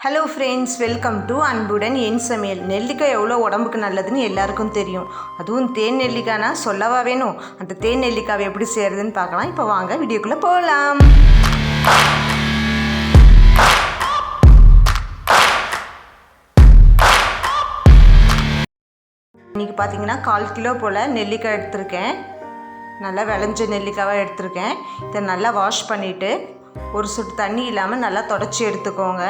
Hello friends, welcome to அன்புடன் என் சமையல். நெல்லிக்காய் எவ்வளோ உடம்புக்கு நல்லதுன்னு எல்லாருக்கும் தெரியும். அதுவும் தேன் நெல்லிக்காய்னா சொல்லவா வேணும். அந்த தேன் நெல்லிக்காவை எப்படி செய்கிறதுன்னு பார்க்கலாம். இப்போ வாங்க வீடியோக்குள்ளே போகலாம். இன்றைக்கி பார்த்தீங்கன்னா 1/4 கிலோ போல் நெல்லிக்காய் எடுத்திருக்கேன். நல்லா விளைஞ்ச நெல்லிக்காவாக எடுத்திருக்கேன். இதை நல்லா வாஷ் பண்ணிவிட்டு ஒரு சொட்டு தண்ணி இல்லாமல் நல்லா தொடச்சி எடுத்துக்கோங்க.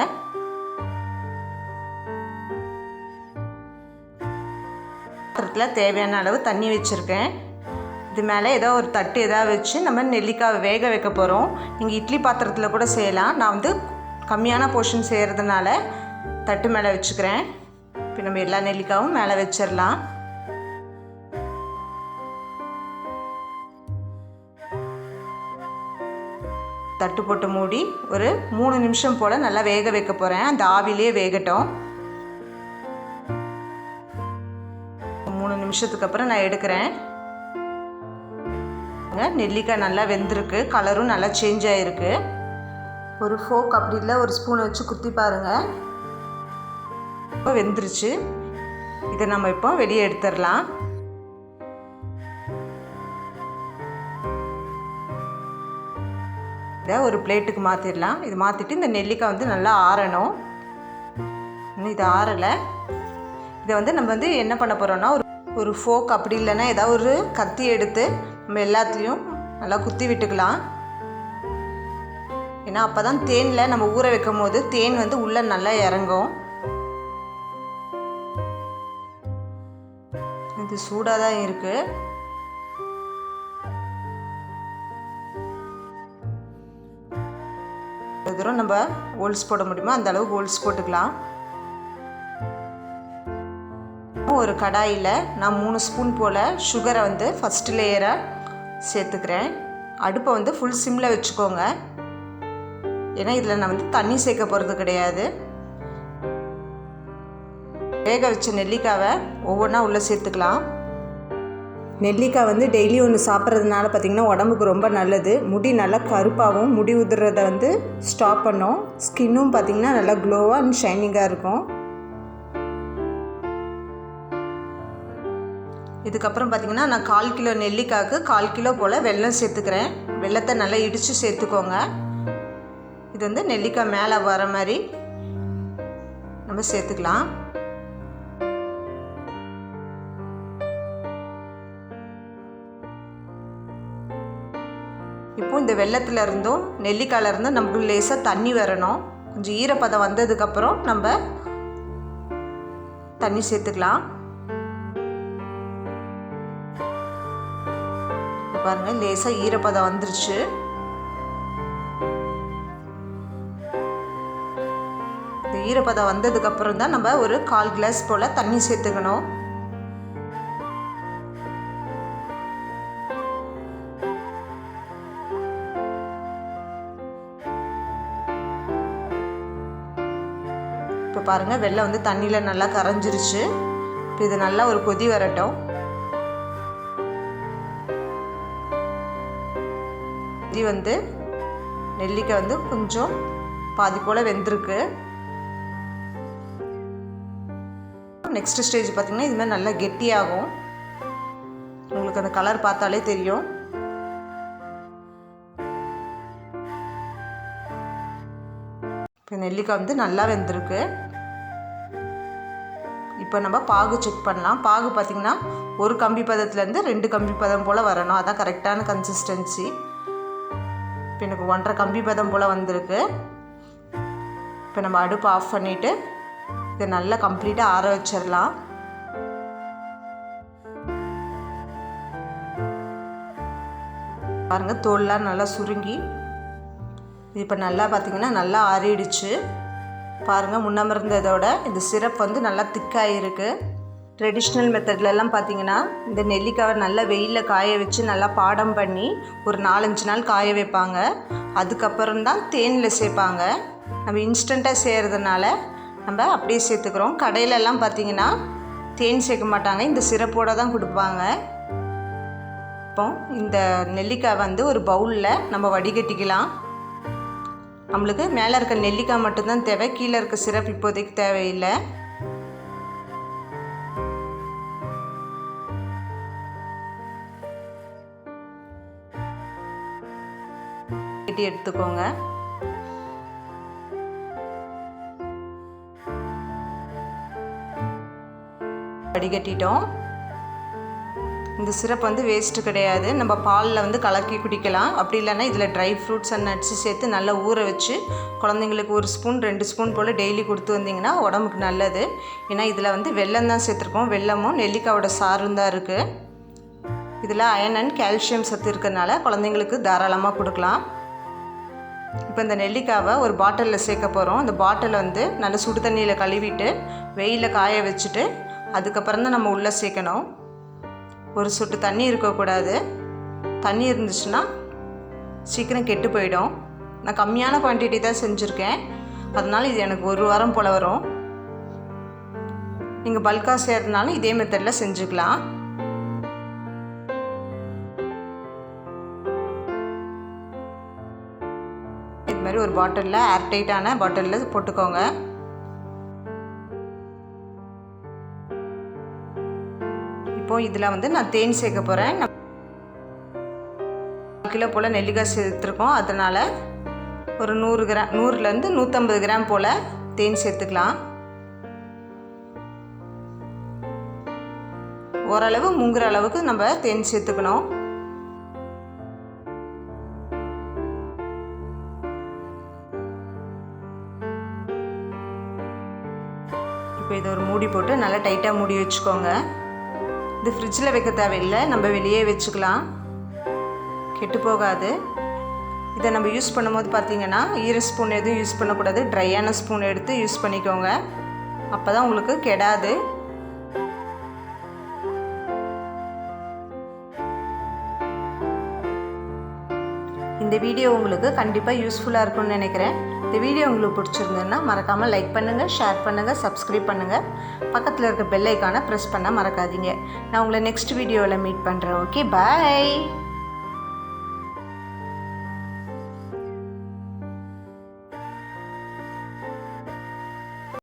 பாத்திரத்தில் தேவையான அளவு தண்ணி வச்சுருக்கேன். இது மேலே ஏதோ ஒரு தட்டு எதாவது வச்சு நம்ம நெல்லிக்காய் வேக வைக்க போகிறோம். நீங்கள் இட்லி பாத்திரத்தில் கூட செய்யலாம். நான் வந்து கம்மியான போர்ஷன் செய்கிறதுனால தட்டு மேலே வச்சுக்கிறேன். இப்போ நம்ம எல்லா நெல்லிக்காயும் மேலே வச்சிடலாம். தட்டு போட்டு மூடி ஒரு 3 நிமிஷம் போல் நல்லா வேக வைக்க போகிறேன். அந்த ஆவிலே வேகட்டும். 3 நிமிஷத்துக்கு அப்புறம் நான் எடுக்கிறேன். நெல்லிக்காய் நல்லா வெந்திருக்கு, கலரும் நல்லா சேஞ்ச் ஆகிருக்கு. ஒரு ஃபோக் அப்படி இல்லை ஒரு ஸ்பூனை வச்சு குத்தி பாருங்கள். இப்போ வெந்துருச்சு. இதை நம்ம இப்போ வெளியே எடுத்துடலாம். இதை ஒரு பிளேட்டுக்கு மாற்றிடலாம். இது மாற்றிட்டு இந்த நெல்லிக்காய் வந்து நல்லா ஆறணும். இன்னும் இது ஆறலை. இதை வந்து நம்ம வந்து என்ன பண்ண போகிறோன்னா ஒரு ஃபோக் அப்படி இல்லைன்னா ஏதாவது ஒரு கத்தி எடுத்து நம்ம எல்லாத்துலேயும் நல்லா குத்தி விட்டுக்கலாம். ஏன்னா அப்போ தான் தேனில் நம்ம ஊற வைக்கும் போது தேன் வந்து உள்ளே நல்லா இறங்கும். இது சூடாக தான் இருக்குது. எவ்வளோ தூரம் நம்ம ஹோல்ஸ் போட முடியுமோ அந்த அளவுக்கு ஹோல்ஸ் போட்டுக்கலாம். ஒரு கடாயில் நான் 3 ஸ்பூன் போல் சுகரை வந்து ஃபஸ்ட்டு லேயராக சேர்த்துக்கிறேன். அடுப்பை வந்து ஃபுல் சிம்மில் வச்சுக்கோங்க. ஏன்னா இதில் நான் வந்து தண்ணி சேர்க்க போகிறது கிடையாது. வேக வச்ச நெல்லிக்காவை ஒவ்வொன்றா உள்ளே சேர்த்துக்கலாம். நெல்லிக்காய் வந்து டெய்லி ஒன்று சாப்பிட்றதுனால பார்த்திங்கன்னா உடம்புக்கு ரொம்ப நல்லது. முடி நல்லா கருப்பாகவும் முடி உதிர்றதை வந்து ஸ்டாப் பண்ணும். ஸ்கின்னும் பார்த்திங்கன்னா நல்லா க்ளோவாக அண்ட் ஷைனிங்காக இருக்கும். இதுக்கப்புறம் பார்த்திங்கன்னா நான் 1/4 கிலோ நெல்லிக்காய்க்கு 1/4 கிலோ போல் வெல்லம் சேர்த்துக்கிறேன். வெல்லத்தை நல்லா இடித்து சேர்த்துக்கோங்க. இது வந்து நெல்லிக்காய் மேலே வர மாதிரி நம்ம சேர்த்துக்கலாம். இப்போ இந்த வெல்லத்தில் இருந்தும் நெல்லிக்காயில் இருந்தும் நமக்கு லேசாக தண்ணி வரணும். கொஞ்சம் ஈரப்பதம் வந்ததுக்கப்புறம் நம்ம தண்ணி சேர்த்துக்கலாம். பாருங்கள், லேசாக ஈரப்பதம் வந்துருச்சு. இந்த ஈரப்பதம் வந்ததுக்கப்புறம் தான் நம்ம ஒரு 1/4 கிளாஸ் போல் தண்ணி சேர்த்துக்கணும். இப்போ பாருங்கள், வெல்லம் வந்து தண்ணியில் நல்லா கரைஞ்சிருச்சு. இப்போ இது நல்லா ஒரு கொதி வரட்டும். இது வந்து நெல்லிக்காய் வந்து கொஞ்சம் பாதி போல் வெந்திருக்கு. நெக்ஸ்ட் ஸ்டேஜ் பார்த்திங்கன்னா இதுமாதிரி நல்லா கெட்டியாகும். உங்களுக்கு அந்த கலர் பார்த்தாலே தெரியும். இப்போ நெல்லிக்காய் வந்து நல்லா வெந்திருக்கு. இப்போ நம்ம பாகு செக் பண்ணலாம். பாகு பார்த்திங்கன்னா ஒரு கம்பி பதத்துலேருந்து 2 கம்பி பதம் போல் வரணும். அதான் கரெக்டான கன்சிஸ்டன்சி. இப்போ எனக்கு 1.5 கம்பி பதம் போல் வந்திருக்கு. இப்போ நம்ம அடுப்பு ஆஃப் பண்ணிவிட்டு இதை நல்லா கம்ப்ளீட்டாக ஆற வச்சிடலாம். பாருங்கள், தோல்லாம் நல்லா சுருங்கி இப்போ நல்லா பார்த்திங்கன்னா நல்லா ஆறிடுச்சு. பாருங்கள், முன்னமர்ந்ததோட இந்த சிரப் வந்து நல்லா திக்காகிருக்கு. ட்ரெடிஷ்னல் மெத்தட்லலாம் பார்த்திங்கன்னா இந்த நெல்லிக்காவை நல்லா வெயிலில் காய வச்சு நல்லா பாடம் பண்ணி ஒரு 4-5 நாள் காய வைப்பாங்க. அதுக்கப்புறம் தான் தேனில் சேர்ப்பாங்க. நம்ம இன்ஸ்டண்ட்டாக செய்கிறதுனால நம்ம அப்படியே சேர்த்துக்கிறோம். கடையிலலாம் பார்த்திங்கன்னா தேன் சேர்க்க மாட்டாங்க, இந்த சிரப்போடு தான் கொடுப்பாங்க. இப்போ இந்த நெல்லிக்காய் வந்து ஒரு பவுலில் நம்ம வடிகட்டிக்கலாம். நம்மளுக்கு மேலே இருக்க நெல்லிக்காய் மட்டும்தான் தேவை, கீழே இருக்க சிரப் இப்போதைக்கு தேவையில்லை. எடுத்துக்கோங்க. வடிகட்டிட்டோம். இந்த சிரப் வந்து வேஸ்ட்டு கிடையாது, நம்ம பாலில் வந்து கலக்கி குடிக்கலாம். அப்படி இல்லைன்னா இதில் ட்ரை ஃப்ரூட்ஸ் அண்ட் நட்ஸு சேர்த்து நல்லா ஊற வச்சு குழந்தைங்களுக்கு 1 ஸ்பூன் 2 ஸ்பூன் போல் டெய்லி கொடுத்து வந்திங்கன்னா உடம்புக்கு நல்லது. ஏன்னா இதில் வந்து வெல்லம் தான் சேர்த்துருக்கோம், வெல்லமும் நெல்லிக்காயோட சாரும் தான் இருக்குது. இதில் அயன் அண்ட் கால்சியம் சத்து இருக்கிறதுனால குழந்தைங்களுக்கு தாராளமாக கொடுக்கலாம். இப்போ இந்த நெல்லிக்காவை ஒரு பாட்டிலில் சேர்க்க போகிறோம். அந்த பாட்டிலை வந்து நல்ல சுடு தண்ணியில் கழுவிட்டு வெயிலில் காய வச்சுட்டு அதுக்கப்புறம் தான் நம்ம உள்ளே சேர்க்கணும். ஒரு சொட்டு தண்ணி இருக்கக்கூடாது. தண்ணி இருந்துச்சுன்னா சீக்கிரம் கெட்டு போயிடும். நான் கம்மியான குவான்டிட்டி தான் செஞ்சுருக்கேன், அதனால் இது எனக்கு 1 வாரம் போல் வரும். நீங்கள் பல்காக செய்கிறதுனாலும் இதே மெத்தடில் செஞ்சுக்கலாம். இது மாதிரி ஒரு பாட்டிலில் ஏர்டைட்டான பாட்டிலில் போட்டுக்கோங்க. இப்போது இதில் வந்து நான் தேன் சேர்க்க போகிறேன். 1 கிலோ போல் நெல்லிக்காய் சேர்த்துருக்கோம், அதனால் ஒரு 100 கிராம் 100லேருந்து 150 கிராம் போல் தேன் சேர்த்துக்கலாம். ஓரளவு முங்குற அளவுக்கு நம்ம தேன் சேர்த்துக்கணும். இப்போ இதை ஒரு மூடி போட்டு நல்லா டைட்டாக மூடி வச்சுக்கோங்க. இது ஃப்ரிட்ஜில் வைக்க தேவையில்லை, நம்ம வெளியே வச்சுக்கலாம், கெட்டு போகாது. இதை நம்ம யூஸ் பண்ணும்போது பார்த்திங்கன்னா ஈர ஸ்பூன் எதுவும் யூஸ் பண்ணக்கூடாது, ட்ரையான ஸ்பூன் எடுத்து யூஸ் பண்ணிக்கோங்க, அப்போ தான் உங்களுக்கு கெடாது. இந்த வீடியோ உங்களுக்கு கண்டிப்பாக யூஸ்ஃபுல்லாக இருக்கும்னு நினைக்கிறேன். இந்த வீடியோ உங்களுக்கு பிடிச்சிருந்ததுன்னா மறக்காமல் லைக் பண்ணுங்கள், ஷேர் பண்ணுங்கள், சப்ஸ்கிரைப் பண்ணுங்கள். பக்கத்தில் இருக்க பெல் ஐக்கானை ப்ரெஸ் பண்ண மறக்காதீங்க. நான் உங்களை நெக்ஸ்ட் வீடியோவில் மீட் பண்ணுறேன். ஓகே, பாய்.